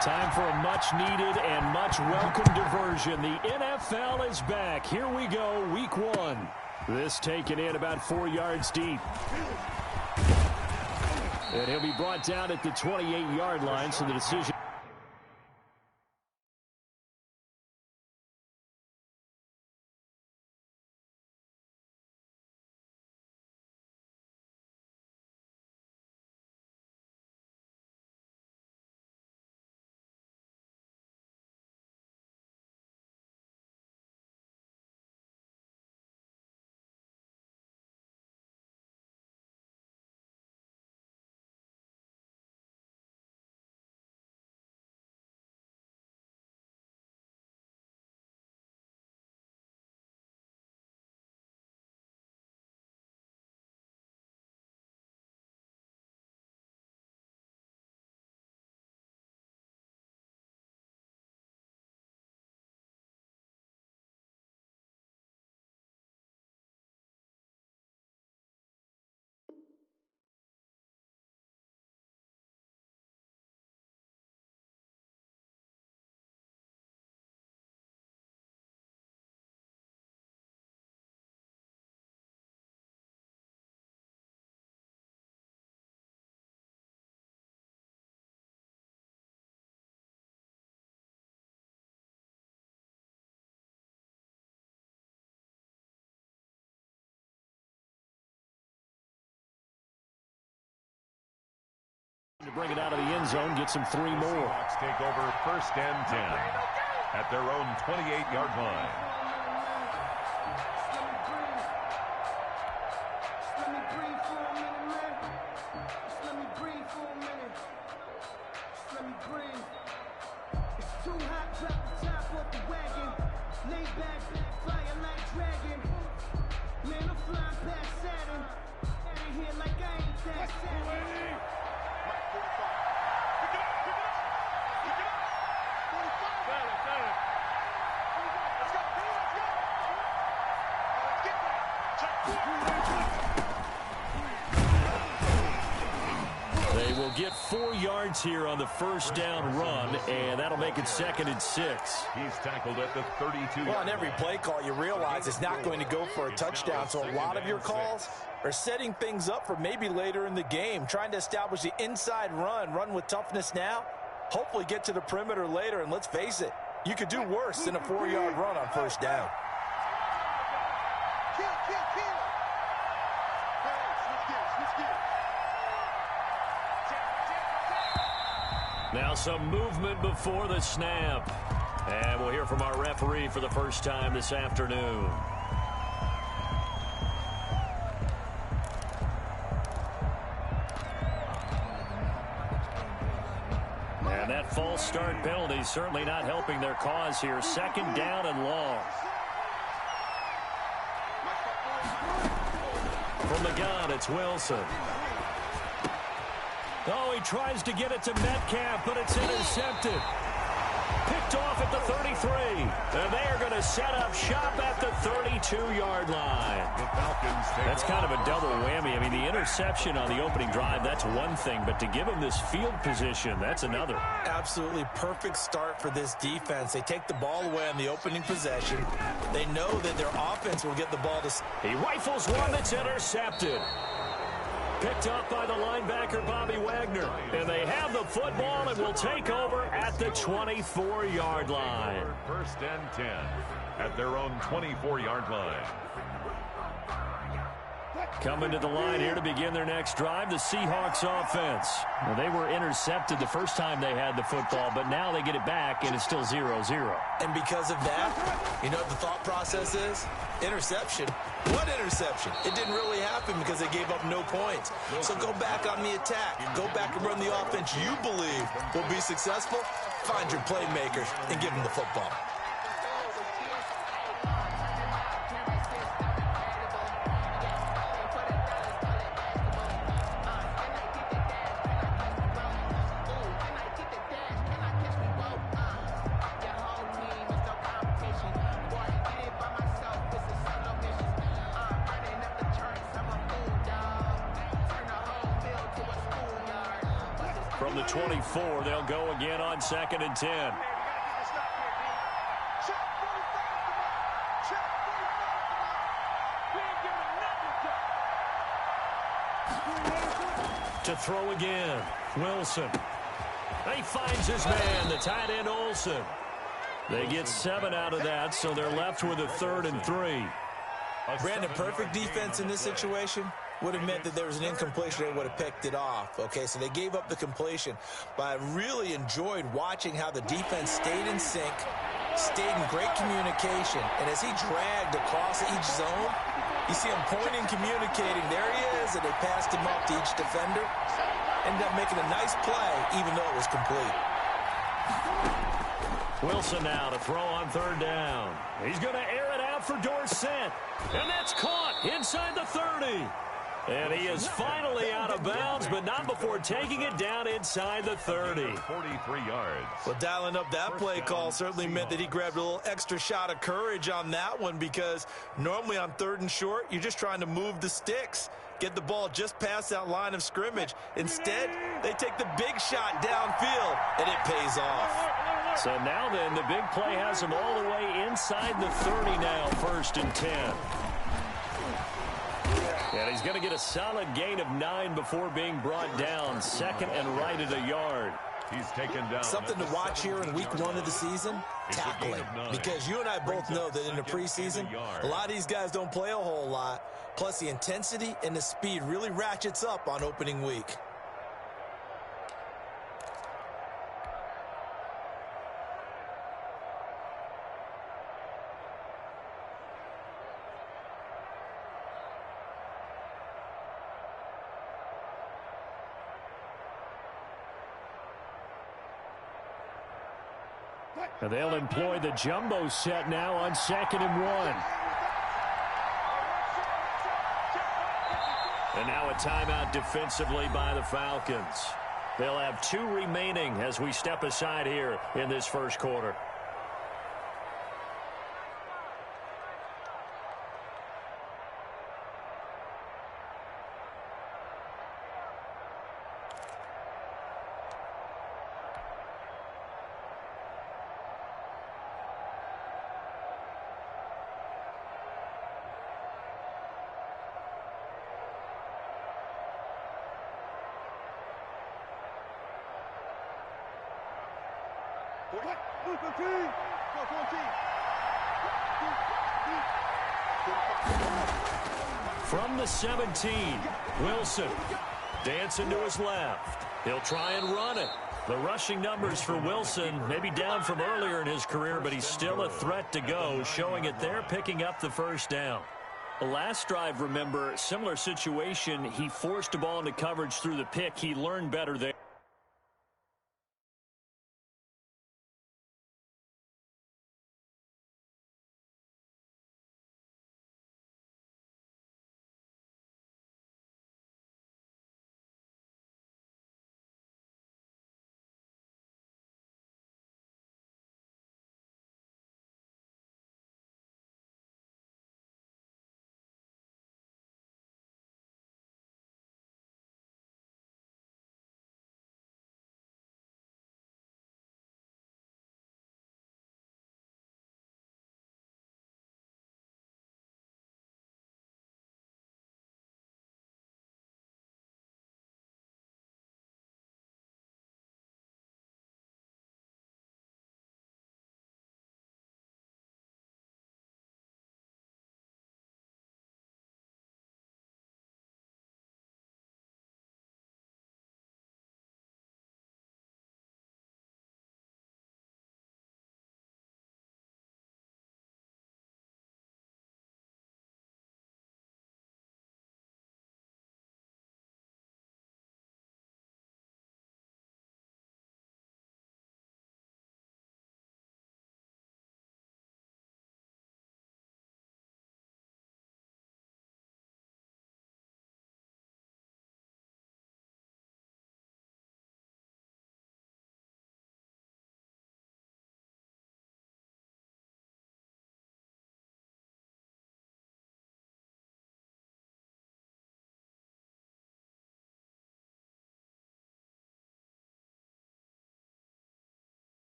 Time for a much-needed and much-welcome diversion. The NFL is back. Here we go, Week 1. This taken in about 4 yards deep. And he'll be brought down at the 28-yard line, so the decision... To bring it out of the end zone, get some 3 more. Seahawks take over 1st and 10 at their own 28-yard line. They will get 4 yards here on the 1st down run, and that'll make it 2nd and 6. He's tackled at the 32. Well, on every play call, you realize it's not going to go for a touchdown, so a lot of your calls are setting things up for maybe later in the game, trying to establish the inside run with toughness now, hopefully get to the perimeter later, and let's face it, you could do worse than a 4-yard run on 1st down. Now some movement before the snap. And we'll hear from our referee for the first time this afternoon. And that false start penalty certainly not helping their cause here. 2nd down and long. From the gun, it's Wilson. Oh, he tries to get it to Metcalf, but it's intercepted. Picked off at the 33. And they are going to set up shop at the 32-yard line. That's kind of a double whammy. I mean, the interception on the opening drive, that's one thing. But to give them this field position, that's another. Absolutely perfect start for this defense. They take the ball away on the opening possession. They know that their offense will get the ball to... He rifles one that's intercepted. Picked up by the linebacker, Bobby Wagner. And they have the football and will take over at the 24-yard line. 1st and 10 at their own 24-yard line. Coming to the line here to begin their next drive, the Seahawks offense. Well, they were intercepted the first time they had the football, but now they get it back, and it's still 0-0. And because of that, you know what the thought process is? Interception. What interception? It didn't really happen because they gave up no points. So go back on the attack. Go back and run the offense you believe will be successful. Find your playmakers and give them the football. From the 24, they'll go again on 2nd and 10. To throw again, Wilson. He finds his man, the tight end Olsen. They get 7 out of that, so they're left with a 3rd and 3. Brandon, perfect defense in this situation would have meant that there was an incompletion. They would have picked it off. Okay, so they gave up the completion. But I really enjoyed watching how the defense stayed in sync, stayed in great communication. And as he dragged across each zone, you see him pointing, communicating. There he is, and they passed him up to each defender. Ended up making a nice play, even though it was complete. Wilson now to throw on 3rd down. He's going to air it out for Dorsett. And that's caught inside the 30. And he is finally out of bounds, but not before taking it down inside the 30. 43 yards. Well, dialing up that play call certainly meant that he grabbed a little extra shot of courage on that one, because normally on 3rd and short, you're just trying to move the sticks, get the ball just past that line of scrimmage. Instead, they take the big shot downfield, and it pays off. So now then, the big play has him all the way inside the 30 now, 1st and 10. And he's going to get a solid gain of 9 before being brought down, 2nd and right at a yard. He's taken down. Something to watch here in week 1 of the season, tackling. Because you and I both know that in the preseason, a lot of these guys don't play a whole lot. Plus, the intensity and the speed really ratchets up on opening week. And they'll employ the jumbo set now on 2nd and 1. And now a timeout defensively by the Falcons. They'll have 2 remaining as we step aside here in this first quarter. From the 17, Wilson dancing to his left. He'll try and run it. The rushing numbers for Wilson maybe down from earlier in his career, but he's still a threat to go, showing it there, picking up the 1st down. The last drive, remember, similar situation. He forced the ball into coverage through the pick. He learned better there.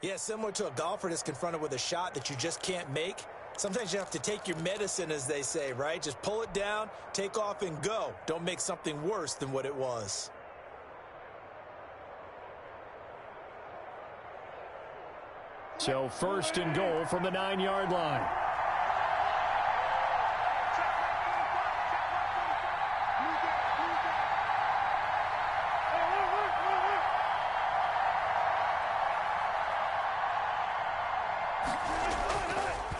Yeah, similar to a golfer that's confronted with a shot that you just can't make. Sometimes you have to take your medicine, as they say, right? Just pull it down, take off, and go. Don't make something worse than what it was. So 1st and goal from the 9-yard line.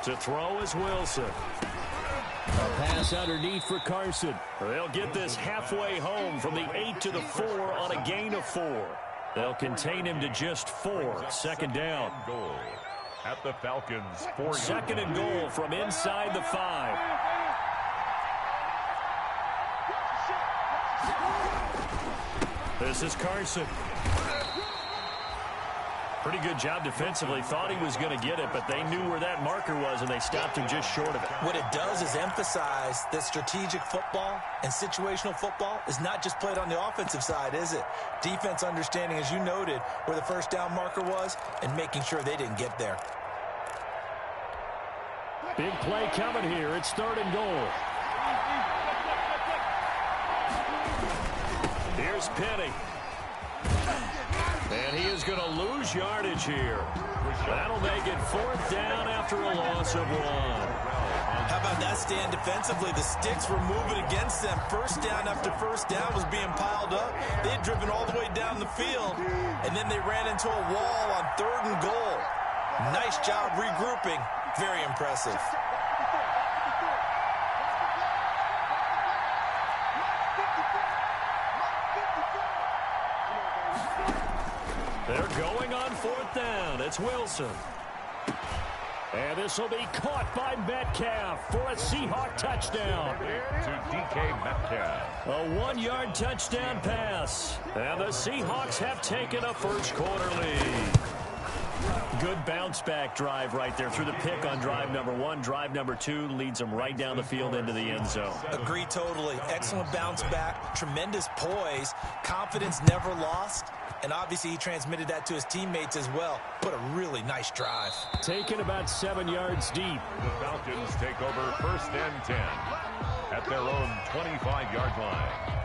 To throw is Wilson. A pass underneath for Carson. They'll get this halfway home from the 8 to the 4 on a gain of 4. They'll contain him to just 4. 2nd down. Goal at the Falcons. 4 2nd and goal from inside the 5. This is Carson. Pretty good job defensively. Thought he was going to get it, but they knew where that marker was, and they stopped him just short of it. What it does is emphasize that strategic football and situational football is not just played on the offensive side, is it? Defense understanding, as you noted, where the 1st down marker was and making sure they didn't get there. Big play coming here. It's 3rd and goal. Here's Penny. And he is going to lose yardage here. That'll make it 4th down after a loss of 1. How about that stand defensively? The sticks were moving against them. 1st down after 1st down was being piled up. They had driven all the way down the field, and then they ran into a wall on 3rd and goal. Nice job regrouping. Very impressive. They're going on 4th down. It's Wilson. And this will be caught by Metcalf for a Seahawk touchdown. To DK Metcalf. A 1-yard touchdown pass. And the Seahawks have taken a 1st quarter lead. Good bounce-back drive right there through the pick on drive number 1. Drive number 2 leads them right down the field into the end zone. Agree totally. Excellent bounce-back, tremendous poise, confidence never lost, and obviously he transmitted that to his teammates as well. What a really nice drive. Taken about 7 yards deep. The Falcons take over 1st and 10 at their own 25-yard line.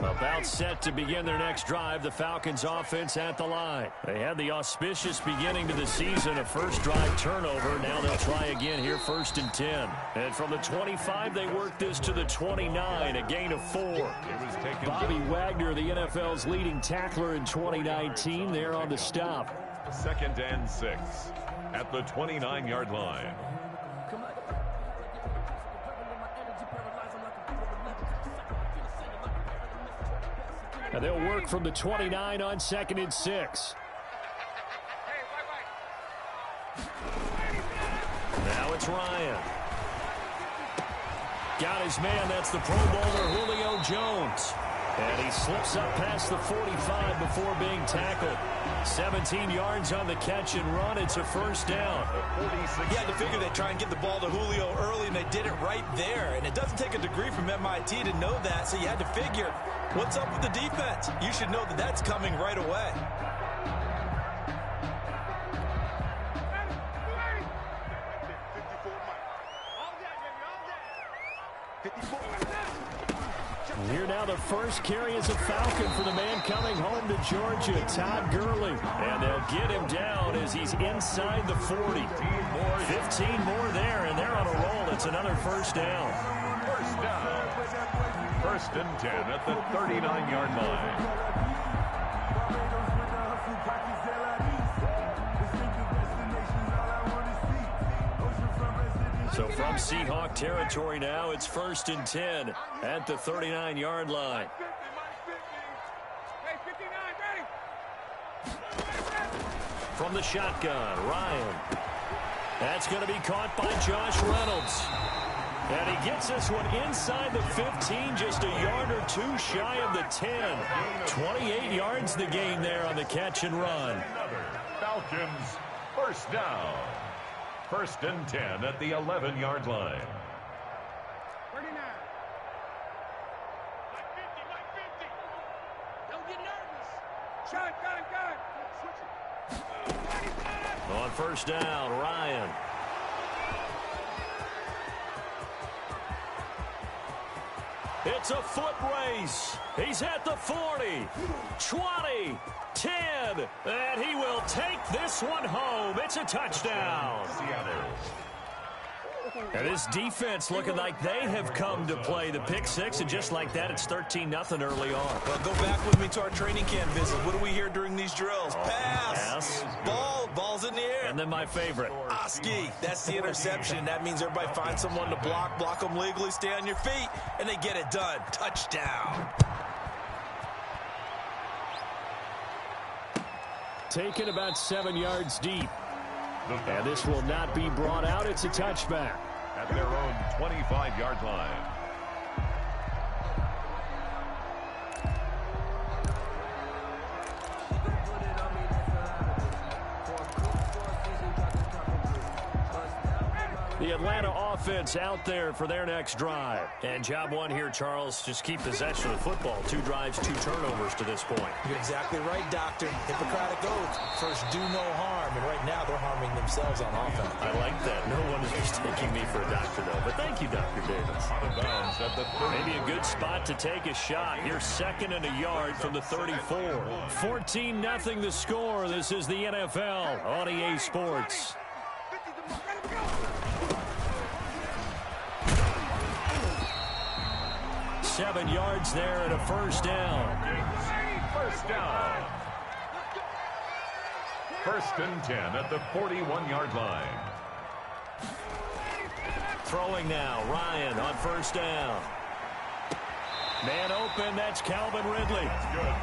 About set to begin their next drive, the Falcons offense at the line. They had the auspicious beginning to the season, a 1st drive turnover. Now they'll try again here, 1st and 10. And from the 25, they work this to the 29, a gain of 4. Bobby Wagner, the NFL's leading tackler in 2019, there on the stop. 2nd and 6 at the 29-yard line. And they'll work from the 29 on 2nd and 6. Now it's Ryan. Got his man. That's the Pro Bowler Julio Jones. And he slips up past the 45 before being tackled. 17 yards on the catch and run. It's a 1st down. You had to figure they'd try and get the ball to Julio early, and they did it right there. And it doesn't take a degree from MIT to know that, so you had to figure, what's up with the defense? You should know that that's coming right away. Here now the 1st carry is a Falcon for the man coming home to Georgia, Todd Gurley. And they'll get him down as he's inside the 40. 15 more there, and they're on a roll. It's another 1st down. 1st down. 1st and 10 at the 39-yard line. So from Seahawk territory now, it's 1st and 10 at the 39-yard line. From the shotgun, Ryan. That's going to be caught by Josh Reynolds. And he gets this one inside the 15, just a yard or two shy of the 10. 28 yards the gain there on the catch and run. Falcons, first down. First and 10 at the 11-yard line. On first down, Ryan. It's a foot race. He's at the 40, 20, 10, and he will take this one home. It's a touchdown. And this defense looking like they have come to play. The pick six, and just like that, it's 13-0 early on. Well, go back with me to our training camp visit. What do we hear during these drills? Pass. Ball's in the air. And then my favorite. Oski, that's the interception. That means everybody finds someone to block them legally, stay on your feet, and they get it done. Touchdown. Taken about 7 yards deep. And this will not be brought out. It's a touchback. At their own 25-yard line. The Atlanta offense out there for their next drive. And job one here, Charles, just keep possession of the football. 2 drives, 2 turnovers to this point. You're exactly right, Doctor. Hippocratic oath. First, do no harm. And right now, they're harming themselves on offense. I like that. No one is mistaking me for a doctor, though. But thank you, Dr. Davis. Out of bounds at the 30. Maybe a good spot to take a shot. Here's second and a yard from the 34. 14-0 the score. This is the NFL on EA Sports. Seven yards there and a first down. First down. First and 10 at the 41-yard line. Throwing now, Ryan on first down. Man open, that's Calvin Ridley.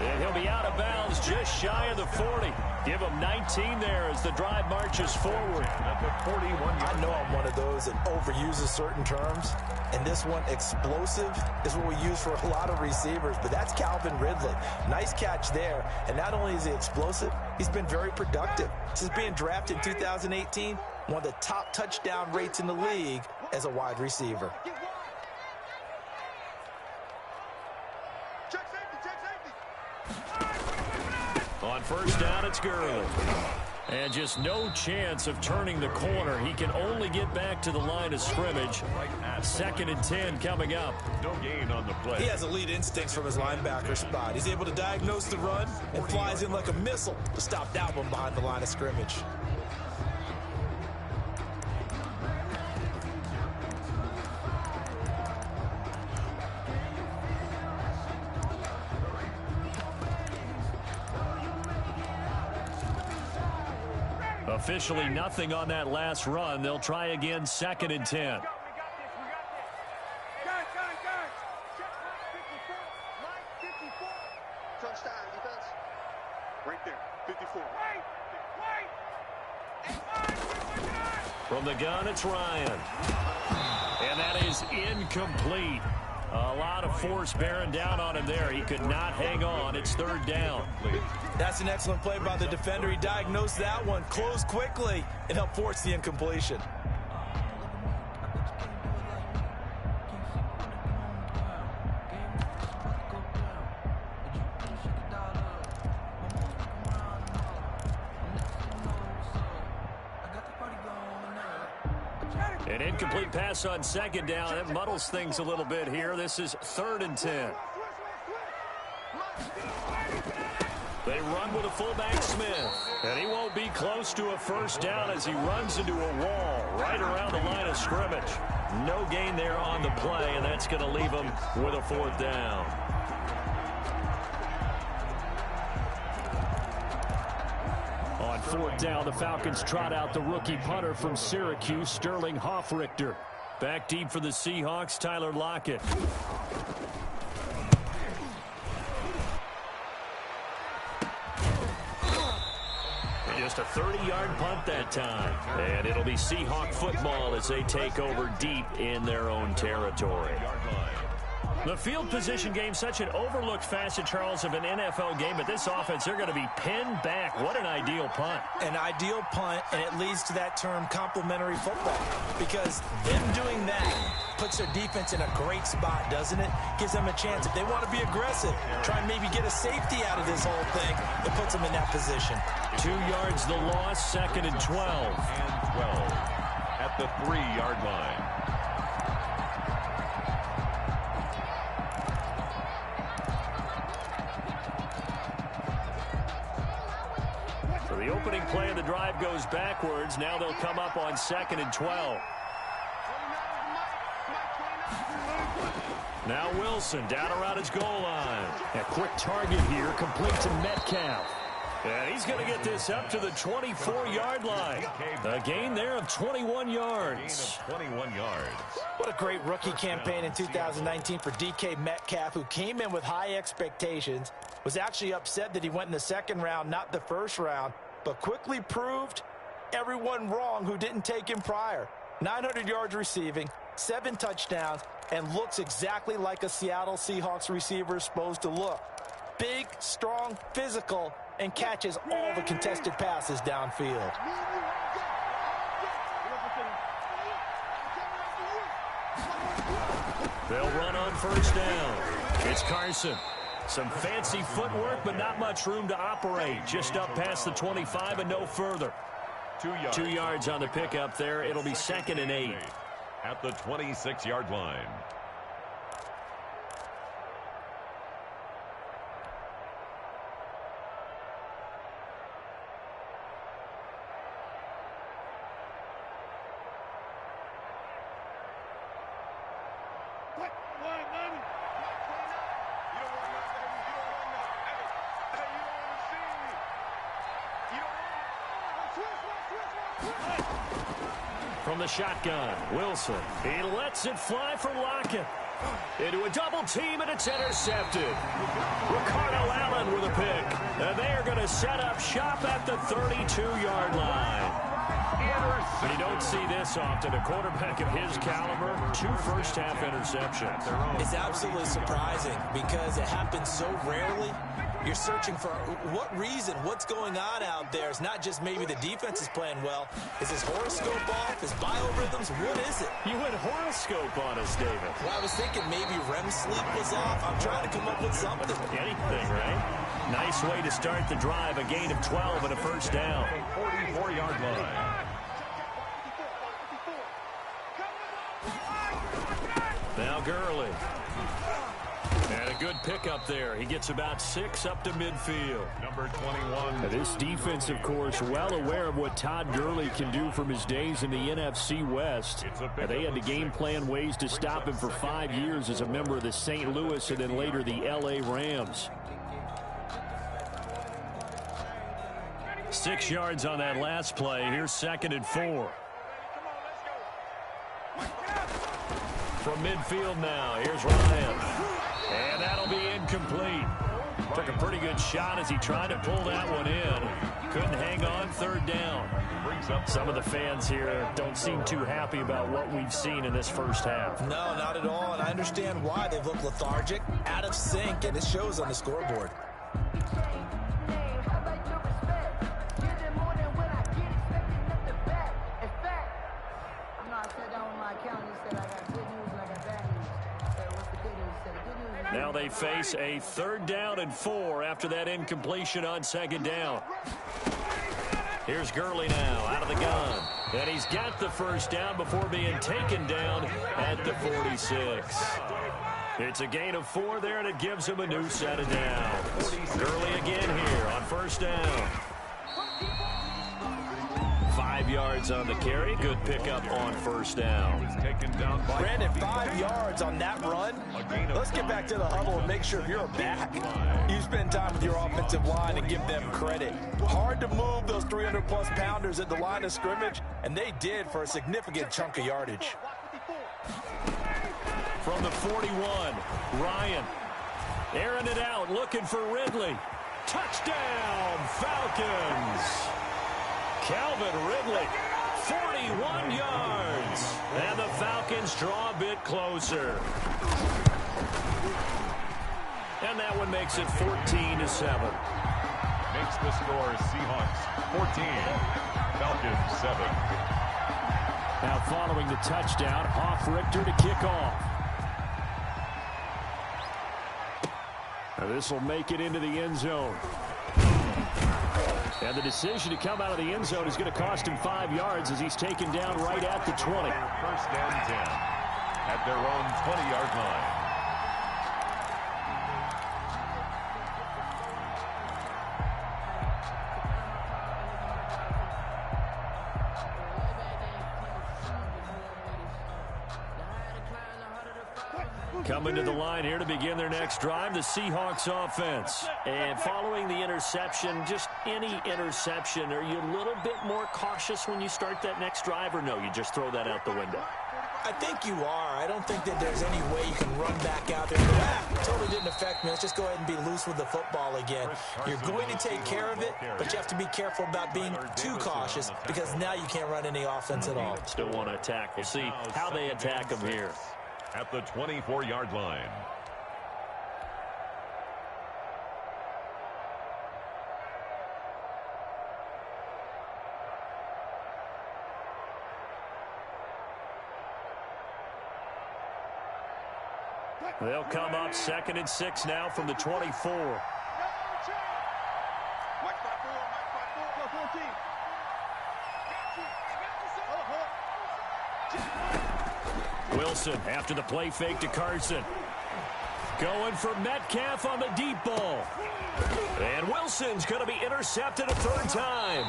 And he'll be out of bounds just shy of the 40. Give him 19 there as the drive marches forward. At the 41-yard I know I'm one of those that overuses certain terms. And this one, explosive, is what we use for a lot of receivers. But that's Calvin Ridley. Nice catch there. And not only is he explosive, he's been very productive. Since being drafted in 2018, one of the top touchdown rates in the league as a wide receiver. On first down, it's Gurley. And just no chance of turning the corner. He can only get back to the line of scrimmage. Second and 10 coming up. No gain on the play. He has elite instincts from his linebacker spot. He's able to diagnose the run and flies in like a missile to stop that one behind the line of scrimmage. Officially nothing on that last run. They'll try again, second and 10. Right there, 54. From the gun, it's Ryan. And that is incomplete. A lot of force bearing down on him there. He could not hang on. It's third down. That's an excellent play by the defender. He diagnosed that one, closed quickly, and helped force the incompletion. An incomplete pass on second down. That muddles things a little bit here. This is third and 10. They run with a fullback, Smith. And he won't be close to a first down as he runs into a wall right around the line of scrimmage. No gain there on the play, and that's going to leave him with a fourth down. On fourth down, the Falcons trot out the rookie punter from Syracuse, Sterling Hoffrichter. Back deep for the Seahawks, Tyler Lockett. He just Just a 30-yard punt that time. And it'll be Seahawk football as they take over deep in their own territory. The field position game, such an overlooked facet, Charles, of an NFL game. But this offense, they're going to be pinned back. What an ideal punt. An ideal punt, and it leads to that term complementary football. Because them doing that puts their defense in a great spot, doesn't it? Gives them a chance. If they want to be aggressive, try and maybe get a safety out of this whole thing, it puts them in that position. 2 yards the loss, 2nd and 12. And 12 at the 3-yard line. The opening play of the drive goes backwards. Now they'll come up on 2nd and 12. Now Wilson down around his goal line. A quick target here, complete to Metcalf. And he's going to get this up to the 24-yard line. A gain there of 21 yards. 21 yards. What a great rookie campaign in 2019 for DK Metcalf, who came in with high expectations, was actually upset that he went in the 2nd round, not the 1st round, but quickly proved everyone wrong who didn't take him prior. 900 yards receiving, 7 touchdowns, and looks exactly like a Seattle Seahawks receiver is supposed to look. Big, strong, physical, and catches all the contested passes downfield. They'll run on 1st down. It's Carson. Some fancy footwork, but not much room to operate. Just up past the 25 and no further. 2 yards on the pickup there. It'll be 2nd and 8. At the 26-yard line. From the shotgun, Wilson. He lets it fly for Lockett. Into a double team, and it's intercepted. Ricardo Allen with a pick. And they are going to set up shop at the 32-yard line. You don't see this often. A quarterback of his caliber, 2 first-half interceptions. It's absolutely surprising because it happens so rarely. You're searching for what reason, what's going on out there. It's not just maybe the defense is playing well. Is his horoscope off? His biorhythms? What is it? You went horoscope on us, David. Well, I was thinking maybe REM sleep was off. I'm trying to come up with something. Anything, right? Nice way to start the drive. A gain of 12 and a 1st down. 44-yard line. Now Gurley. And a good pickup there. He gets about 6 up to midfield. Number 21. Now this defense, of course, well aware of what Todd Gurley can do from his days in the NFC West. Now they had to game plan ways to stop him for 5 years as a member of the St. Louis and then later the L.A. Rams. 6 yards on that last play. Here's 2nd and 4. From midfield now, here's Ryan. And that'll be incomplete. Took a pretty good shot as he tried to pull that one in. Couldn't hang on, 3rd down. Some of the fans here don't seem too happy about what we've seen in this first half. No, not at all, and I understand why. They've looked lethargic, out of sync, and it shows on the scoreboard. Now they face a 3rd down and 4 after that incompletion on 2nd down. Here's Gurley now out of the gun. And he's got the 1st down before being taken down at the 46. It's a gain of 4 there, and it gives him a new set of downs. Gurley again here on 1st down. 5 yards on the carry. Good pickup on 1st down. Brandon, 5 yards on that run. Let's get back to the huddle and make sure if you're a back, you spend time with your offensive line and give them credit. Hard to move those 300-plus pounders at the line of scrimmage, and they did for a significant chunk of yardage. From the 41, Ryan. Airing it out, looking for Ridley. Touchdown, Falcons. Calvin Ridley, 41 yards. And the Falcons draw a bit closer. And that one makes it 14-7. Makes the score Seahawks 14, Falcons 7. Now following the touchdown, Richter to kick off. Now this will make it into the end zone. And the decision to come out of the end zone is going to cost him 5 yards as he's taken down right at the 20. First and 10 at their own 20-yard line. Coming to the line here to begin their next drive, the Seahawks offense. And following the interception, just any interception, are you a little bit more cautious when you start that next drive, or no, you just throw that out the window? I think you are. I don't think that there's any way you can run back out there and go, totally didn't affect me. Let's just go ahead and be loose with the football again. You're going to take care of it, but you have to be careful about being too cautious because now you can't run any offense at all. Still want to attack. We'll see how they attack them here. At the 24-yard line. They'll come up 2nd and 6 now from the 24. Wilson after the play fake to Carson. Going for Metcalf on the deep ball. And Wilson's going to be intercepted a third time.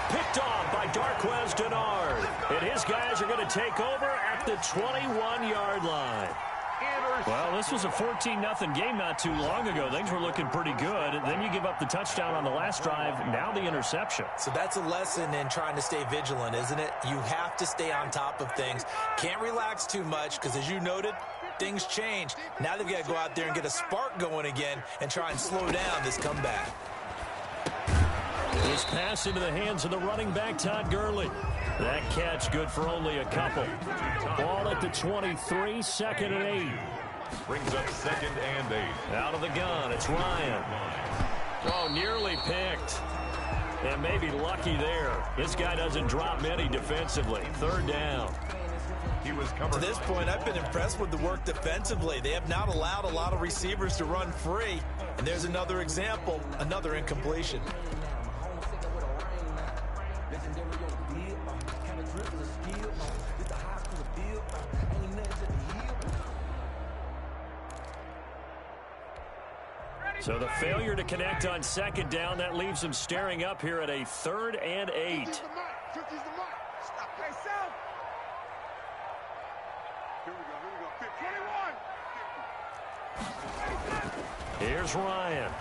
Picked off by Darqueze Dennard. And his guys are going to take over at the 21-yard line. Well, this was a 14-0 game not too long ago. Things were looking pretty good. And then you give up the touchdown on the last drive. Now the interception. So that's a lesson in trying to stay vigilant, isn't it? You have to stay on top of things. Can't relax too much because, as you noted, things change. Now they've got to go out there and get a spark going again and try and slow down this comeback. This pass into the hands of the running back, Todd Gurley. That catch good for only a couple. Ball at the 23, 2nd and 8. Brings up 2nd and 8. Out of the gun, it's Ryan. Oh, nearly picked. And maybe lucky there. This guy doesn't drop many defensively. 3rd down. He was covered. To this point, I've been impressed with the work defensively. They have not allowed a lot of receivers to run free. And there's another example, another incompletion. So the failure to connect on 2nd down, that leaves them staring up here at a 3rd and 8. Here's Ryan.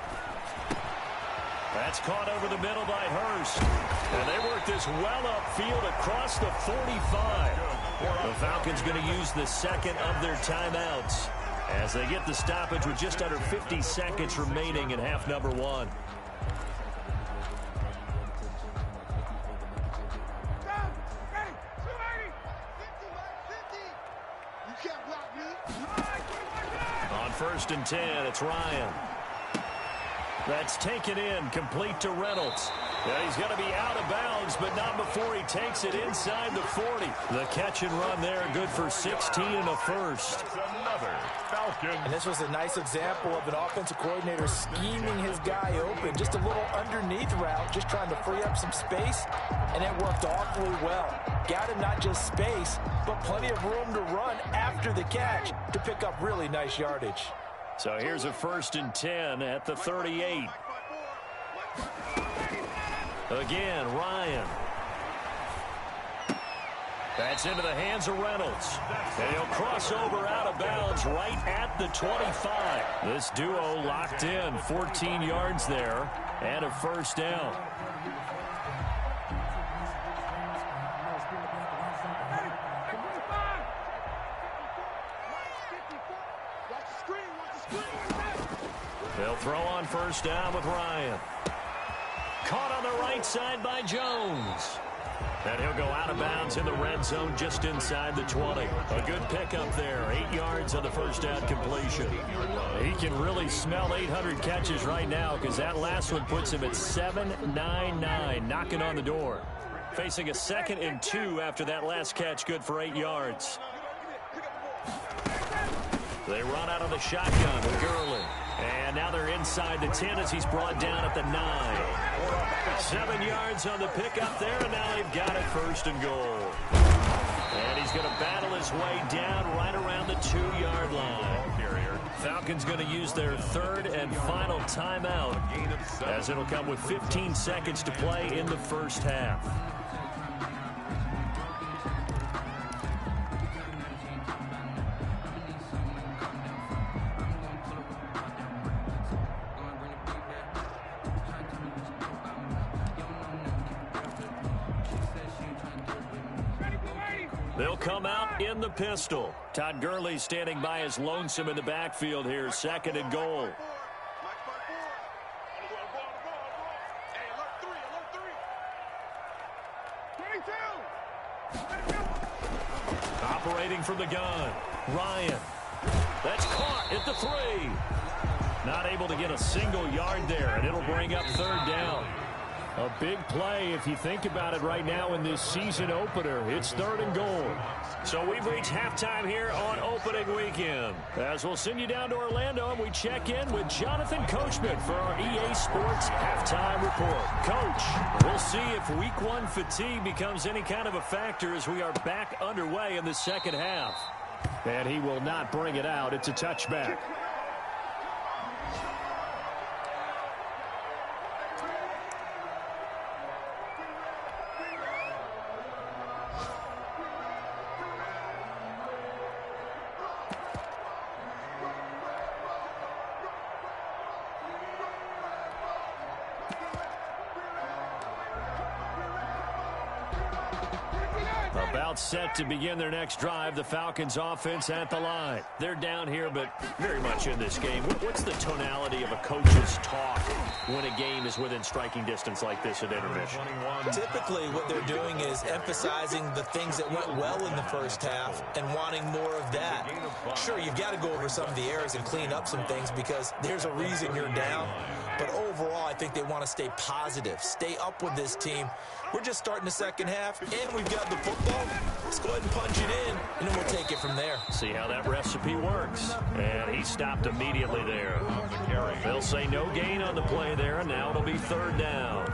That's caught over the middle by Hurst. And they work this well upfield across the 45. The Falcons going to use the 2nd of their timeouts as they get the stoppage with just under 50 seconds remaining in half number 1. On 1st and 10, it's Ryan. That's taken in, complete to Reynolds. Yeah, he's going to be out of bounds, but not before he takes it inside the 40. The catch and run there, good for 16 and a first. Another Falcon. And this was a nice example of an offensive coordinator scheming his guy open. Just a little underneath route, just trying to free up some space, and it worked awfully well. Got him not just space, but plenty of room to run after the catch to pick up really nice yardage. So here's a 1st and 10 at the 38. Again, Ryan. That's into the hands of Reynolds. And he'll cross over out of bounds right at the 25. This duo locked in, 14 yards there, and a 1st down. They'll throw on 1st down with Ryan. Caught on the right side by Jones. And he'll go out of bounds in the red zone just inside the 20. A good pickup there. 8 yards on the first down completion. He can really smell 800 catches right now because that last one puts him at 799, knocking on the door. Facing a 2nd and 2 after that last catch, good for 8 yards. They run out of the shotgun with Gurley. And now they're inside the 10 as he's brought down at the 9. 7 yards on the pickup there, and now they've got it 1st and goal. And he's going to battle his way down right around the 2-yard line. Falcons going to use their 3rd and final timeout as it'll come with 15 seconds to play in the first half. They'll come out in the pistol. Todd Gurley standing by as lonesome in the backfield here. 2nd and goal. Operating from the gun. Ryan. That's caught at the 3. Not able to get a single yard there, and it'll bring up 3rd down. A big play if you think about it right now in this season opener. It's 3rd and goal. So we've reached halftime here on opening weekend. As we'll send you down to Orlando and we check in with Jonathan Coachman for our EA Sports Halftime Report. Coach, we'll see if Week 1 fatigue becomes any kind of a factor as we are back underway in the second half. And he will not bring it out. It's a touchback. Set to begin their next drive. The Falcons offense at the line. They're down here, but very much in this game. What's the tonality of a coach's talk when a game is within striking distance like this at intermission? Typically, what they're doing is emphasizing the things that went well in the first half and wanting more of that. Sure, you've got to go over some of the errors and clean up some things because there's a reason you're down. But overall, I think they want to stay positive, stay up with this team. We're just starting the second half, and we've got the football. Let's go ahead and punch it in, and then we'll take it from there. See how that recipe works. And he stopped immediately there. They'll say no gain on the play there, and now it'll be 3rd down.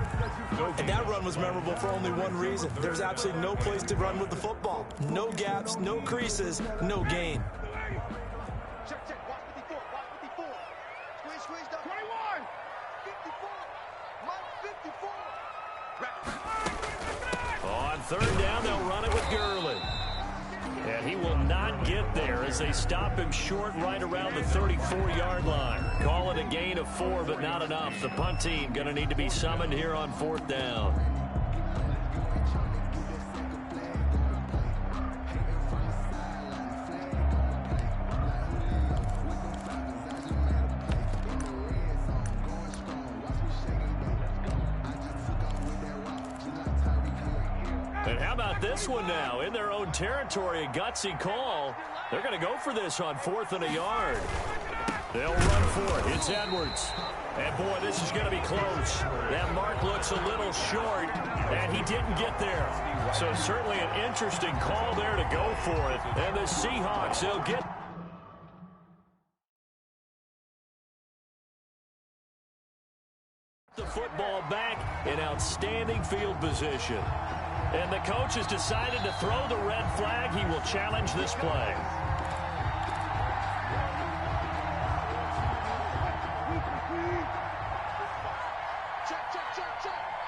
And that run was memorable for only one reason. There's absolutely no place to run with the football. No gaps, no creases, no gain. On 3rd down, they'll run it with Gurley. And he will not get there as they stop him short right around the 34-yard line. Call it a gain of 4, but not enough. The punt team going to need to be summoned here on 4th down. And how about this one now? In their own territory, a gutsy call. They're going to go for this on 4th and a yard. They'll run for it. It's Edwards. And, boy, this is going to be close. That mark looks a little short, and he didn't get there. So certainly an interesting call there to go for it. And the Seahawks, they'll get the football back in outstanding field position. And the coach has decided to throw the red flag. He will challenge this play.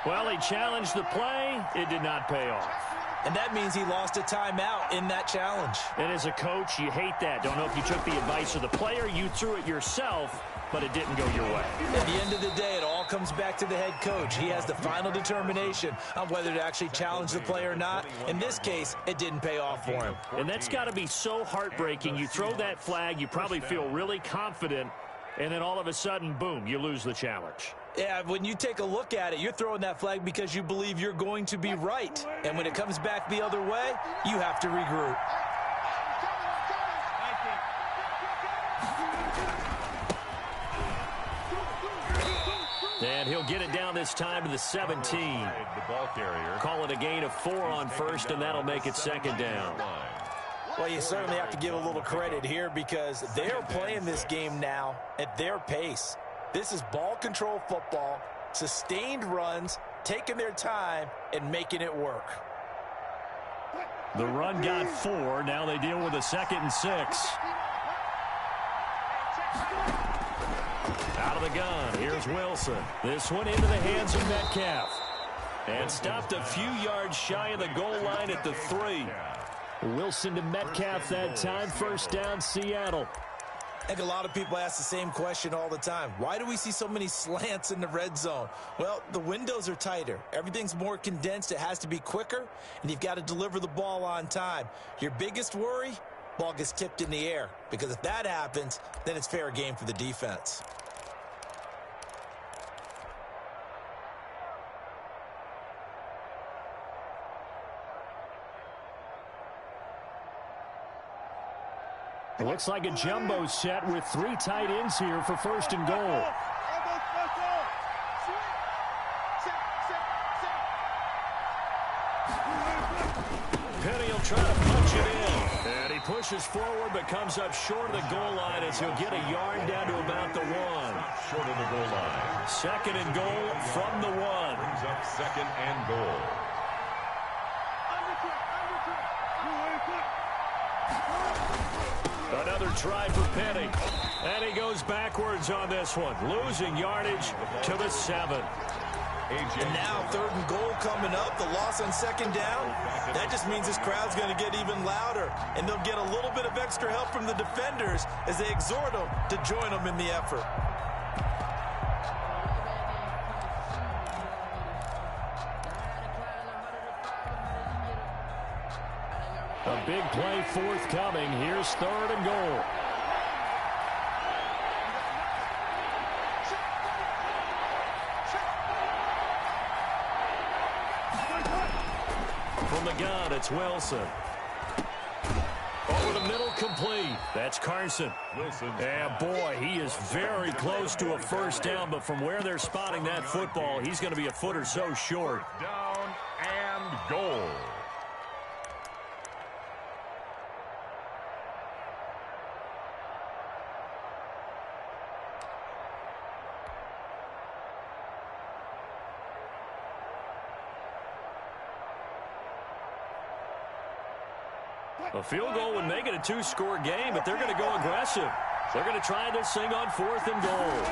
Well, he challenged the play. It did not pay off. And that means he lost a timeout in that challenge. And as a coach, you hate that. Don't know if you took the advice of the player. You threw it yourself, but it didn't go your way. At the end of the day, it all comes back to the head coach. He has the final determination on whether to actually challenge the play or not. In this case, it didn't pay off for him. And that's got to be so heartbreaking. You throw that flag, you probably feel really confident, and then all of a sudden, boom, you lose the challenge. Yeah, when you take a look at it, you're throwing that flag because you believe you're going to be right. And when it comes back the other way, you have to regroup. And he'll get it down this time to the 17. The ball carrier. Call it a gain of 4 on first, and that'll make it second down. Well, you certainly have to give a little credit here because they're playing this game now at their pace. This is ball control football, sustained runs, taking their time, and making it work. The run got 4. Now they deal with a 2nd and 6. Out of the gun, here's Wilson. This one into the hands of Metcalf. And stopped a few yards shy of the goal line at the 3. Wilson to Metcalf that time. First down, Seattle. I think a lot of people ask the same question all the time. Why do we see so many slants in the red zone? Well, the windows are tighter. Everything's more condensed. It has to be quicker, and you've got to deliver the ball on time. Your biggest worry, ball gets tipped in the air, because if that happens, then it's fair game for the defense. It looks like a jumbo set with 3 tight ends here for first and goal. Penny will try to punch it in. And he pushes forward but comes up short of the goal line as he'll get a yard down to about the 1. Short of the goal line. Second and goal from the 1. Brings up second and goal. Another try for Penny. And he goes backwards on this one. Losing yardage to the 7. And now 3rd and goal coming up. The loss on 2nd down. That just means this crowd's going to get even louder. And they'll get a little bit of extra help from the defenders as they exhort them to join them in the effort. A big play forthcoming. Here's 3rd and goal. From the gun, it's Wilson. Over the middle, complete. That's Carson. Wilson. And boy, he is very close to a first down, but from where they're spotting that football, he's going to be a foot or so short. Down and goal. A field goal would make it a 2-score game, but they're going to go aggressive. They're going to try this thing on 4th and goal.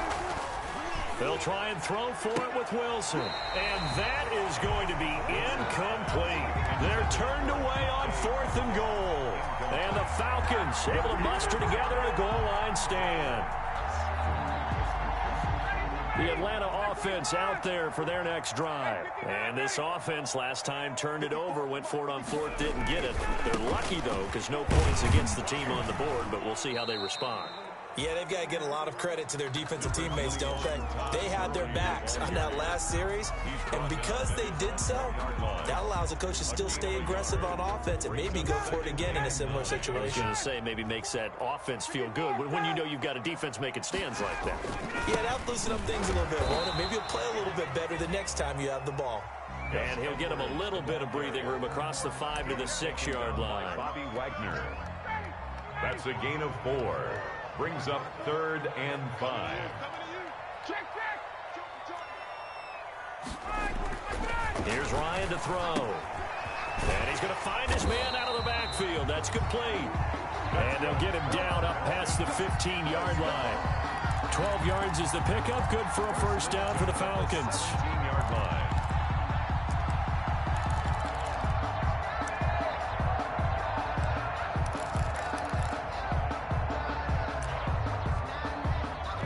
They'll try and throw for it with Wilson. And that is going to be incomplete. They're turned away on 4th and goal. And the Falcons able to muster together a goal line stand. The Atlanta offense out there for their next drive. And this offense last time turned it over, went for it on 4th, didn't get it. They're lucky, though, because no points against the team on the board, but we'll see how they respond. Yeah, they've got to get a lot of credit to their defensive teammates, don't they? They had their backs on that last series, and because they did so, that allows the coach to still stay aggressive on offense and maybe go for it again in a similar situation. I was going to say, maybe makes that offense feel good when you know you've got a defense making stands like that. Yeah, that'll loosen up things a little bit, won't it? Maybe you'll play a little bit better the next time you have the ball. And he'll get him a little bit of breathing room across the 5 to the 6-yard line. Bobby Wagner. That's a gain of 4. Brings up 3rd and 5. Here's Ryan to throw. And he's going to find his man out of the backfield. That's complete. And they'll get him down up past the 15-yard line. 12 yards is the pickup. Good for a first down for the Falcons. 15-yard line.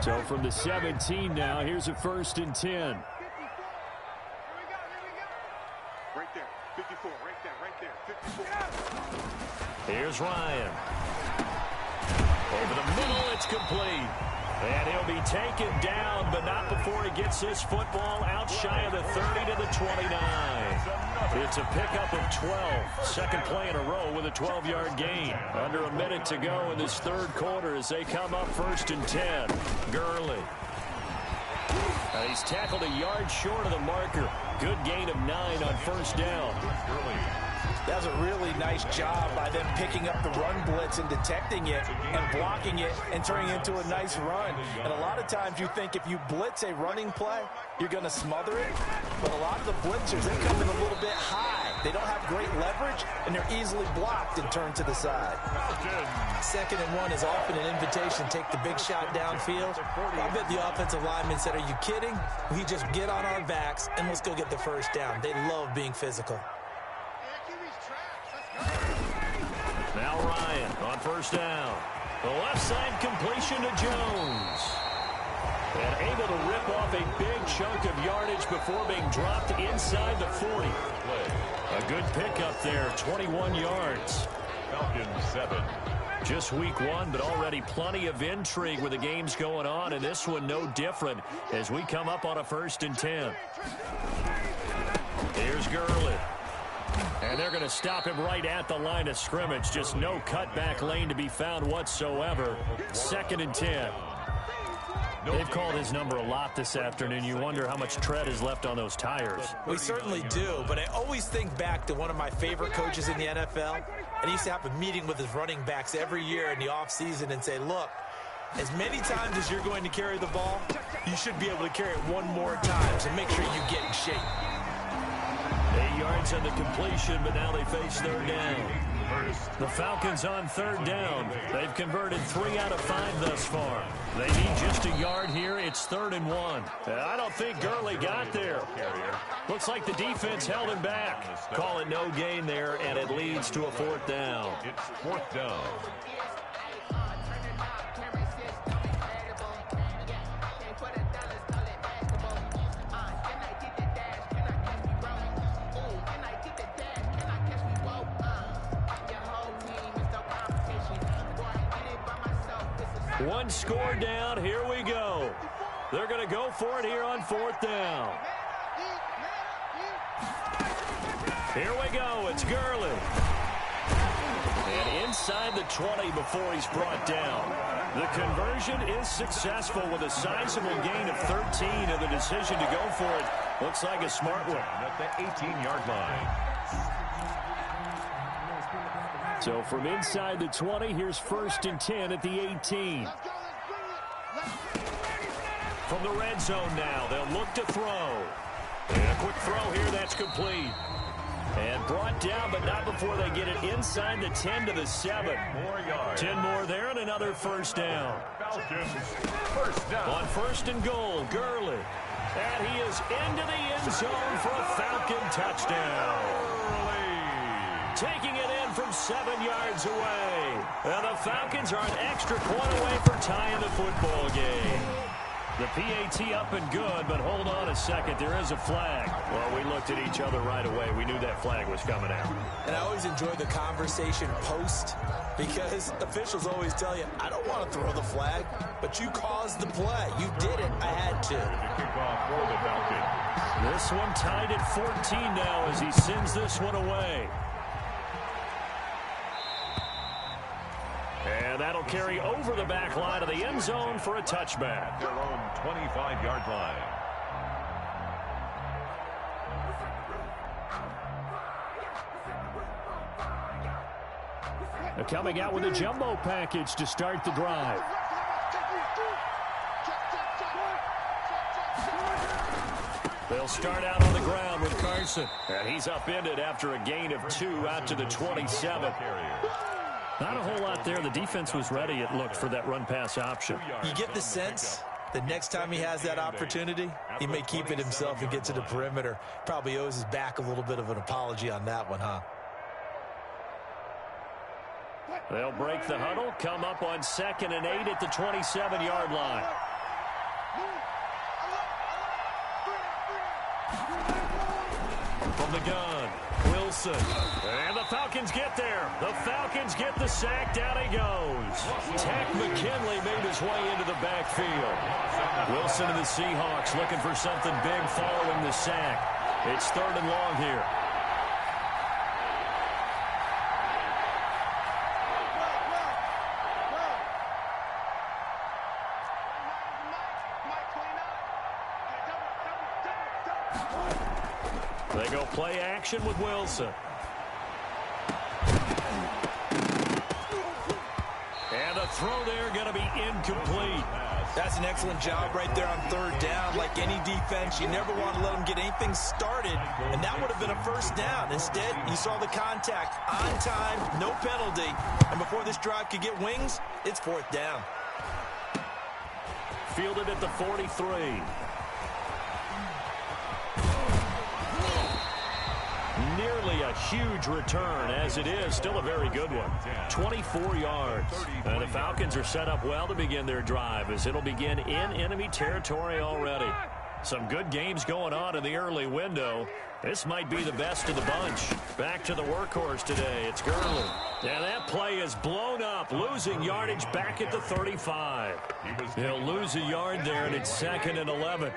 So from the 17 now, here's a 1st and 10. Right there, 54, right there, 54. Here's Ryan. Over the middle, it's complete. And he'll be taken down, but not before he gets this football out shy of the 30 to the 29. It's a pickup of 12. Second play in a row with a 12-yard gain. Under a minute to go in this third quarter as they come up 1st and 10. Gurley. And he's tackled a yard short of the marker. Good gain of 9 on 1st down. That was a really nice job by them picking up the run blitz and detecting it and blocking it and turning it into a nice run. And a lot of times you think if you blitz a running play, you're going to smother it. But a lot of the blitzers, they come in a little bit high. They don't have great leverage, and they're easily blocked and turned to the side. 2nd and 1 is often an invitation. Take the big shot downfield. I bet the offensive linemen said, are you kidding? We just get on our backs, and let's go get the 1st down. They love being physical. Now Ryan on 1st down. The left side completion to Jones. And able to rip off a big chunk of yardage before being dropped inside the 40. A good pickup there, 21 yards. Falcons 7. Just week 1, but already plenty of intrigue with the games going on, and this one no different as we come up on a 1st and 10. Here's Gurley. And they're going to stop him right at the line of scrimmage. Just no cutback lane to be found whatsoever. 2nd and 10. They've called his number a lot this afternoon. You wonder how much tread is left on those tires. We certainly do, but I always think back to one of my favorite coaches in the NFL. And he used to have a meeting with his running backs every year in the offseason and say, look, as many times as you're going to carry the ball, you should be able to carry it one more time, so make sure you get in shape. 8 yards on the completion, but now they face 3rd down. The Falcons on 3rd down. They've converted 3 out of 5 thus far. They need just a yard here. It's 3rd and 1. I don't think Gurley got there. Looks like the defense held him back. Call it no gain there, and it leads to a 4th down. It's 4th down. One score down. Here we go. They're going to go for it here on 4th down. Here we go. It's Gurley. And inside the 20 before he's brought down. The conversion is successful with a sizable gain of 13, and the decision to go for it looks like a smart one. At the 18-yard line. So from inside the 20, here's 1st and 10 at the 18. From the red zone now, they'll look to throw. And a quick throw here, that's complete. And brought down, but not before they get it inside the 10 to the 7. 10 more there and another 1st down. Falcons 1st down. On 1st and goal, Gurley. And he is into the end zone for a Falcon touchdown. Taking it in from 7 yards away. And the Falcons are an extra point away from tying the football game. The PAT up and good, but hold on a second. There is a flag. Well, we looked at each other right away. We knew that flag was coming out. And I always enjoy the conversation post because officials always tell you, I don't want to throw the flag, but you caused the play. You did it. I had to. Kickoff for the Falcons. This one tied at 14 now as he sends this one away. And that'll carry over the back line of the end zone for a touchback. Their own 25-yard line. They're coming out with a jumbo package to start the drive. They'll start out on the ground with Carson. And he's upended after a gain of 2 out to the 27. Not a whole lot there. The defense was ready, it looked, for that run-pass option. You get the sense that next time he has that opportunity, he may keep it himself and get to the perimeter. Probably owes his back a little bit of an apology on that one, huh? They'll break the huddle, come up on 2nd and 8 at the 27-yard line. From the gun, Will Wilson. And the Falcons get there. The Falcons get the sack. Down he goes. Tech McKinley made his way into the backfield. Wilson and the Seahawks looking for something big following the sack. It's 3rd and long here. They go play action with Wilson. And the throw there going to be incomplete. That's an excellent job right there on 3rd down. Like any defense, you never want to let them get anything started, and that would have been a 1st down. Instead, you saw the contact on time, no penalty, and before this drive could get wings, it's 4th down. Fielded at the 43. Nearly a huge return, as it is still a very good one. 24 yards. And the Falcons are set up well to begin their drive, as it'll begin in enemy territory already. Some good games going on in the early window. This might be the best of the bunch. Back to the workhorse today. It's Gurley. And that play is blown up, losing yardage back at the 35. He'll lose a yard there, and it's 2nd and 11.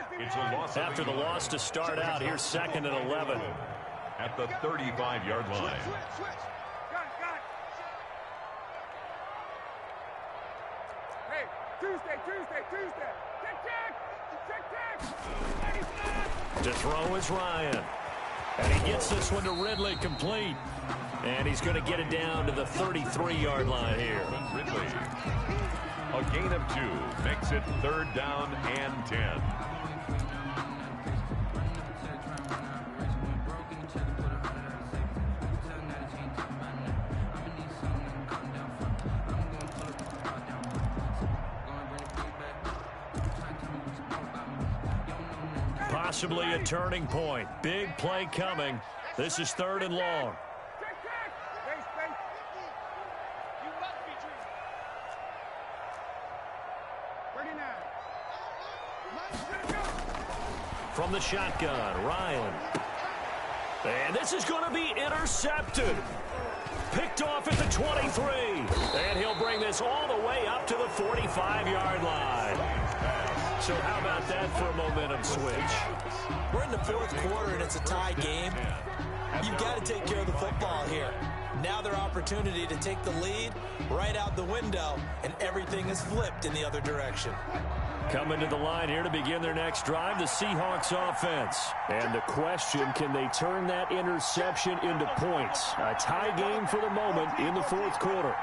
After the loss to start out, here's 2nd and 11. At the 35-yard line. Hey, Tuesday. Tick. To throw is Ryan. And he gets this one to Ridley complete. And he's going to get it down to the 33-yard line here. Ridley. A gain of 2 makes it 3rd down and 10. Possibly a turning point. Big play coming. This is 3rd and long. From the shotgun, Ryan. And this is going to be intercepted. Picked off at the 23. And he'll bring this all the way up to the 45-yard line. So how about that for a momentum switch? We're in the 4th quarter, and it's a tie game. You've got to take care of the football here. Now their opportunity to take the lead right out the window, and everything is flipped in the other direction. Coming to the line here to begin their next drive, the Seahawks offense. And the question, can they turn that interception into points? A tie game for the moment in the 4th quarter.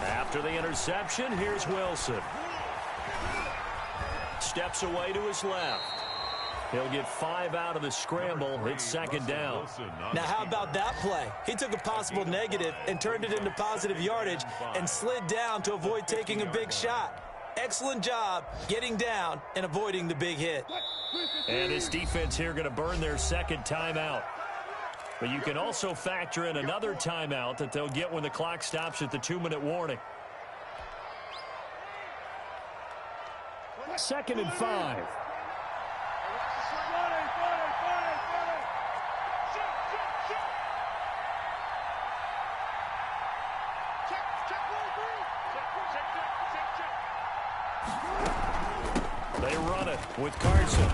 After the interception, here's Wilson. Steps away to his left. He'll get 5 out of the scramble. It's 2nd down. Now, how about that play? He took a possible negative and turned it into positive yardage and slid down to avoid taking a big shot. Excellent job getting down and avoiding the big hit. And this defense here going to burn their 2nd timeout. But you can also factor in another timeout that they'll get when the clock stops at the 2-minute warning. 2nd and 5. They run it with Carson.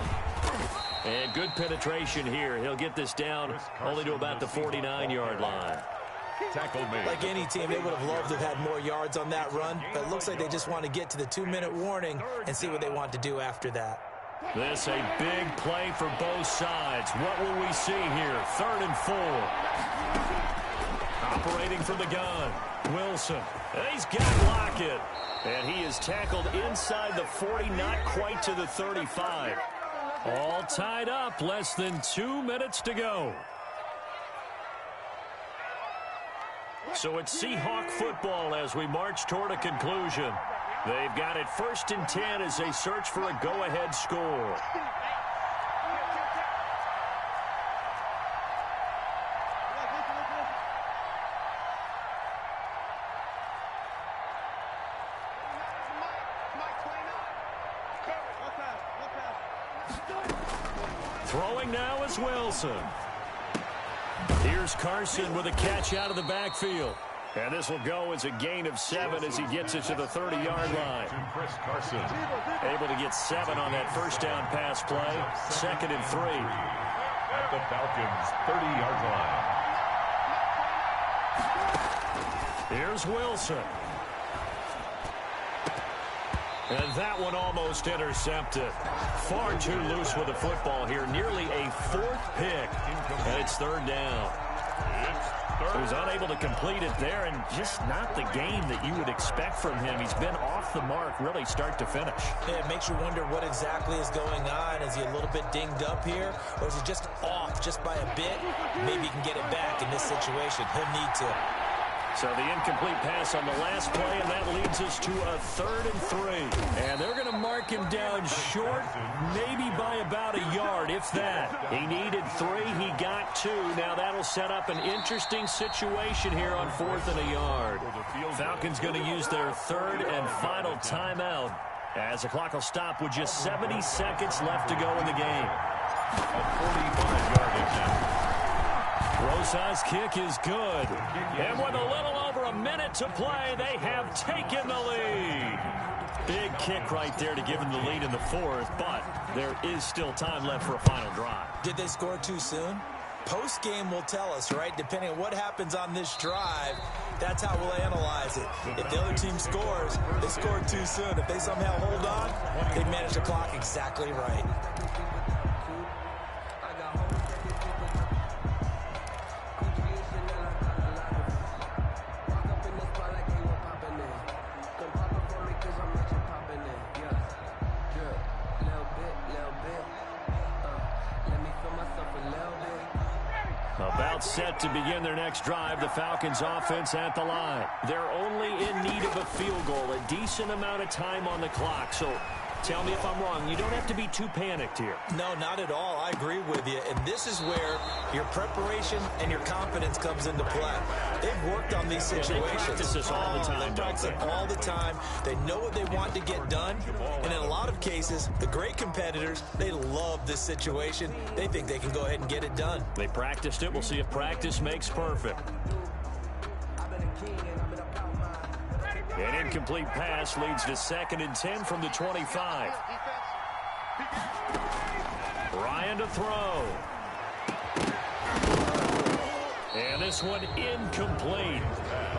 And good penetration here. He'll get this down only to about the 49-yard line. Tackle made. Like any team, they would have loved to have had more yards on that run, but it looks like they just want to get to the 2-minute warning and see what they want to do after that. This a big play for both sides. What will we see here? 3rd and 4. Operating from the gun, Wilson. And he's got Lockett. And he is tackled inside the 40, not quite to the 35. All tied up, less than 2 minutes to go. So it's Seahawk football as we march toward a conclusion. They've got it 1st and 10 as they search for a go-ahead score. Throwing now is Wilson. Here's Carson with a catch out of the backfield. And this will go as a gain of 7 as he gets it to the 30-yard line. Chris Carson. Able to get 7 on that first down pass play. 2nd and 3. At the Falcons' 30-yard line. Here's Wilson. And that one almost intercepted. Far too loose with the football here. Nearly a 4th pick. And it's 3rd down. He was unable to complete it there, and just not the game that you would expect from him. He's been off the mark really start to finish. Yeah, it makes you wonder what exactly is going on. Is he a little bit dinged up here, or is he just off just by a bit? Maybe he can get it back in this situation. He'll need to. So the incomplete pass on the last play, and that leads us to a 3rd and 3. And they're going to mark him down short, maybe by about a yard, if that. He needed 3. He got 2. Now that'll set up an interesting situation here on 4th and a yard. Falcons going to use their 3rd and final timeout as the clock will stop with just 70 seconds left to go in the game. A 45-yard attempt. Rosa's kick is good. And with a little over a minute to play, they have taken the lead. Big kick right there to give them the lead in the 4th, but there is still time left for a final drive. Did they score too soon? Post-game will tell us, right? Depending on what happens on this drive, that's how we'll analyze it. If the other team scores, they scored too soon. If they somehow hold on, they manage the clock exactly right. About set to begin their next drive, the Falcons offense at the line. They're only in need of a field goal, a decent amount of time on the clock. So tell me if I'm wrong. You don't have to be too panicked here. No, not at all. I agree with you. And this is where your preparation and your confidence comes into play. They've worked on these situations. They practice this all the time. They practice it all the time. They know what they want to get done. And in a lot of cases, the great competitors, they love this situation. They think they can go ahead and get it done. They practiced it. We'll see if practice makes perfect. An incomplete pass leads to 2nd and 10 from the 25. Ryan to throw. And this one incomplete.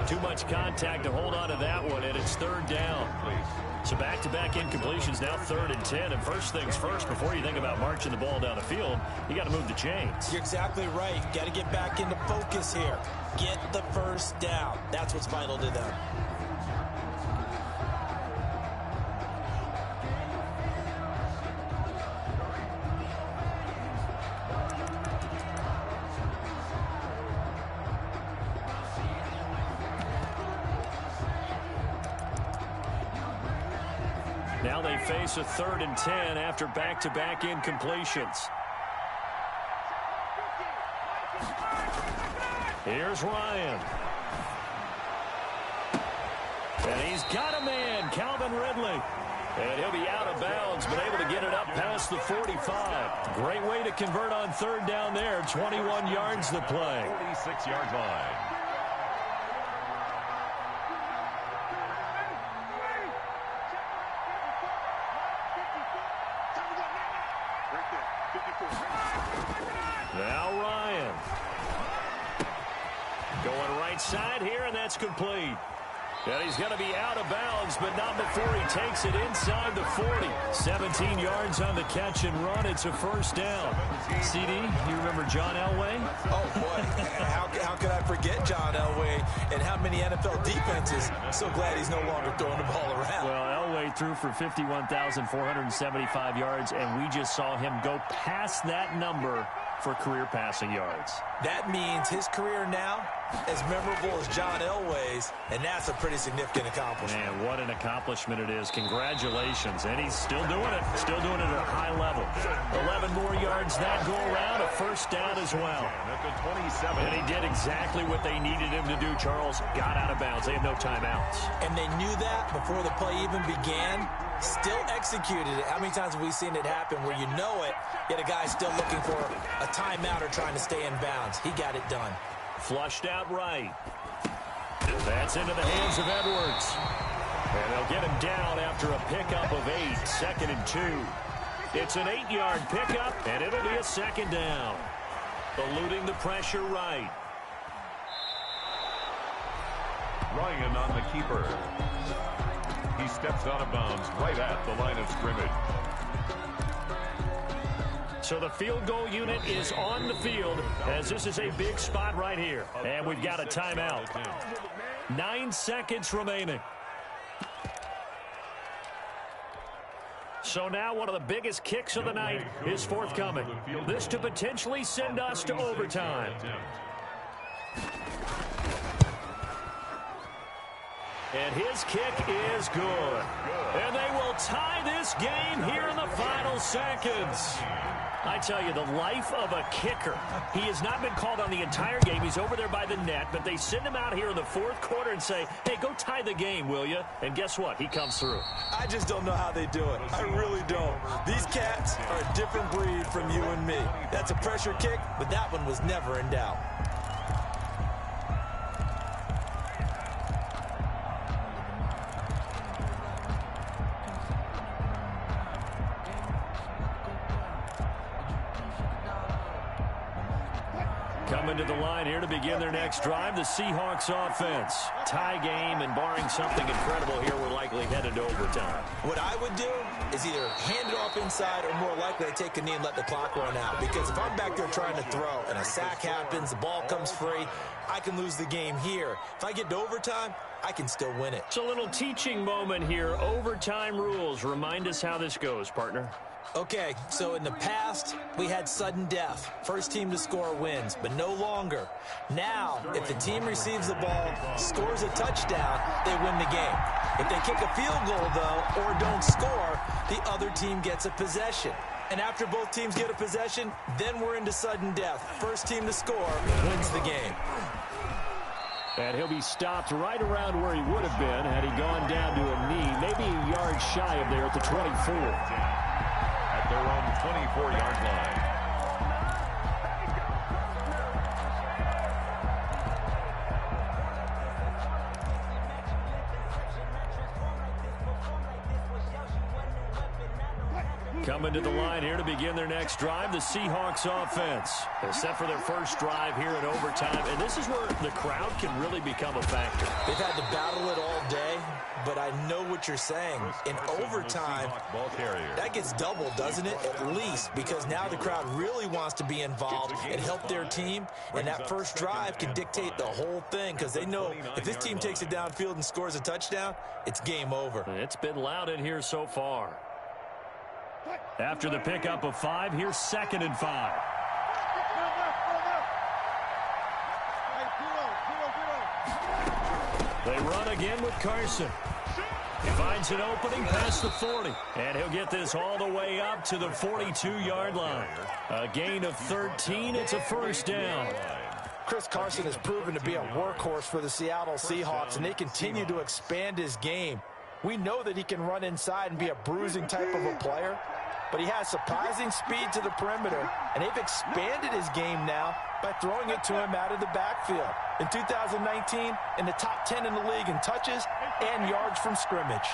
Too much contact to hold on to that one, and it's 3rd down. So back-to-back incompletions, now 3rd and 10. And first things first, before you think about marching the ball down the field, you got to move the chains. You're exactly right. Got to get back into focus here. Get the first down. That's what's vital to them. Now they face a 3rd and 10 after back-to-back incompletions. Here's Ryan. And he's got a man, Calvin Ridley. And he'll be out of bounds, but able to get it up past the 45. Great way to convert on 3rd down there. 21 yards to play. 46-yard line. Now Ryan. Going right side here, and that's complete. And he's going to be out of bounds, but not before he takes it inside the 40. 17 yards on the catch and run. It's a 1st down. CD, you remember John Elway? Oh, boy. How could I forget John Elway and how many NFL defenses? So glad he's no longer throwing the ball around. Well, Elway threw for 51,475 yards, and we just saw him go past that number for career passing yards. That means his career now as memorable as John Elway's, and that's a pretty significant accomplishment. Man, what an accomplishment it is. Congratulations. And he's still doing it. Still doing it at a high level. 11 more yards that go around. A first down as well. And he did exactly what they needed him to do, Charles. Got out of bounds. They have no timeouts. And they knew that before the play even began. Still executed it. How many times have we seen it happen where you know it, yet a guy's still looking for a timeout or trying to stay in bounds? He got it done. Flushed out right. That's into the hands of Edwards. And they'll get him down after a pickup of 8. 2nd and 2. It's an 8-yard pickup, and it'll be a second down. Eluding the pressure right. Ryan on the keeper. He steps out of bounds right at the line of scrimmage. So the field goal unit is on the field as this is a big spot right here. And we've got a timeout. 9 seconds remaining. So now one of the biggest kicks of the night is forthcoming. This to potentially send us to overtime. And his kick is good. And they will tie this game here in the final seconds. I tell you, the life of a kicker. He has not been called on the entire game. He's over there by the net, but they send him out here in the 4th quarter and say, hey, go tie the game, will you? And guess what? He comes through. I just don't know how they do it. I really don't. These cats are a different breed from you and me. That's a pressure kick, but that one was never in doubt. Coming to the line here to begin their next drive, the Seahawks offense. Tie game, and barring something incredible here, we're likely headed to overtime. What I would do is either hand it off inside or more likely to take a knee and let the clock run out. Because if I'm back there trying to throw and a sack happens, the ball comes free, I can lose the game here. If I get to overtime, I can still win it. It's a little teaching moment here. Overtime rules. Remind us how this goes, partner. Okay, so in the past, we had sudden death. First team to score wins, but no longer. Now, if the team receives the ball, scores a touchdown, they win the game. If they kick a field goal, though, or don't score, the other team gets a possession. And after both teams get a possession, then we're into sudden death. First team to score wins the game. And he'll be stopped right around where he would have been had he gone down to a knee, maybe a yard shy of there at the 24. At their own 24-yard line. Coming to the line here to begin their next drive, the Seahawks offense. They're set for their first drive here in overtime, and this is where the crowd can really become a factor. They've had to battle it all day, but I know what you're saying. In overtime, that gets doubled, doesn't it? At least, because now the crowd really wants to be involved and help their team, and that first drive can dictate the whole thing because they know if this team takes it downfield and scores a touchdown, it's game over. It's been loud in here so far. After the pickup of 5, here's 2nd and 5. They run again with Carson. He finds an opening past the 40. And he'll get this all the way up to the 42-yard line. A gain of 13. It's a first down. Chris Carson has proven to be a workhorse for the Seattle Seahawks, and they continue to expand his game. We know that he can run inside and be a bruising type of a player, but he has surprising speed to the perimeter, and they've expanded his game now by throwing it to him out of the backfield. In 2019, in the top 10 in the league in touches and yards from scrimmage.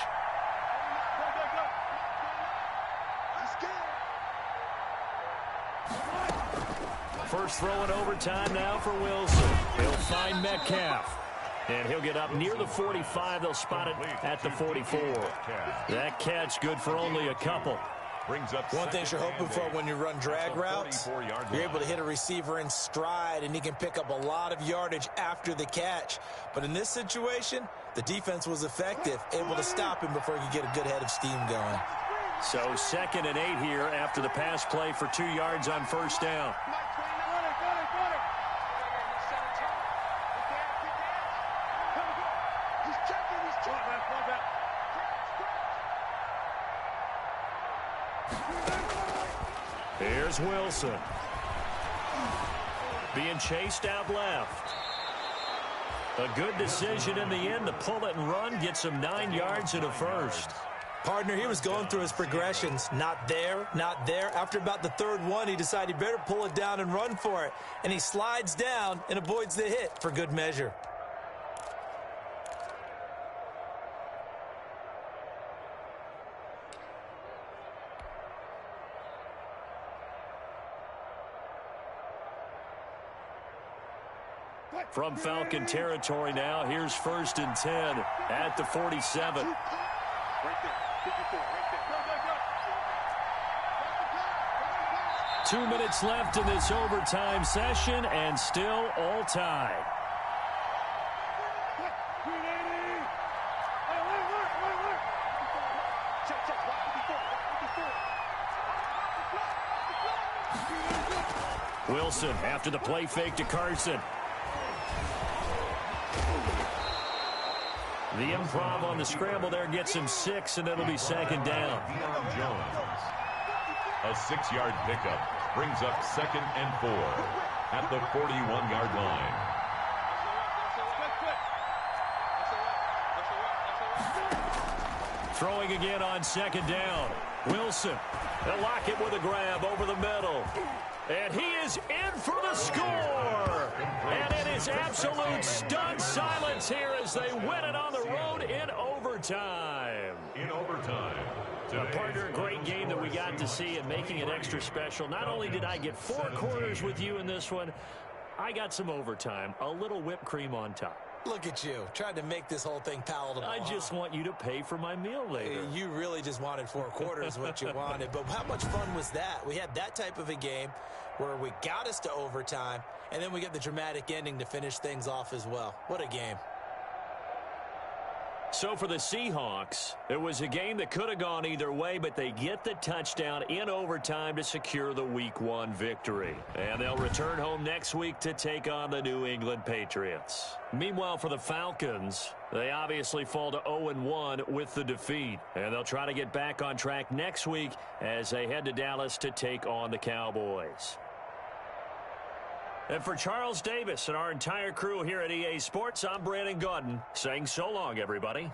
First throw in overtime now for Wilson. He'll find Metcalf. And he'll get up near the 45. They'll spot it at the 44. That catch good for only a couple. One thing you're hoping for when you run drag routes, you're able to hit a receiver in stride, and he can pick up a lot of yardage after the catch. But in this situation, the defense was effective, able to stop him before he could get a good head of steam going. So 2nd and 8 here after the pass play for 2 yards on first down. Here's Wilson. Being chased out left. A good decision in the end to pull it and run, get some 9 yards and a first. Partner, he was going through his progressions. Not there, not there. After about the third one, he decided he better pull it down and run for it. And he slides down and avoids the hit for good measure. From Falcon territory now, here's 1st and 10 at the 47. Right there. 54, right there. 2 minutes left in this overtime session, and still all tied. Wilson after the play fake to Carson. The improv on the scramble there gets him 6, and it'll be 2nd down. Jones. A 6-yard pickup brings up 2nd and 4 at the 41-yard line. Throwing again on 2nd down. Wilson. They'll lock it with a grab over the middle. And he is in for the score. And it is absolute stunned silence here as they win it on the road in overtime. In overtime. Partner, a great game that we got to see and making it extra special. Not only did I get 4 quarters with you in this one, I got some overtime. A little whipped cream on top. Look at you, trying to make this whole thing palatable. I just want you to pay for my meal later. You really just wanted 4 quarters what you wanted. But how much fun was that? We had that type of a game where we got us to overtime, and then we get the dramatic ending to finish things off as well. What a game. So for the Seahawks, it was a game that could have gone either way, but they get the touchdown in overtime to secure the Week 1 victory. And they'll return home next week to take on the New England Patriots. Meanwhile, for the Falcons, they obviously fall to 0-1 with the defeat. And they'll try to get back on track next week as they head to Dallas to take on the Cowboys. And for Charles Davis and our entire crew here at EA Sports, I'm Brandon Gaudin saying so long, everybody.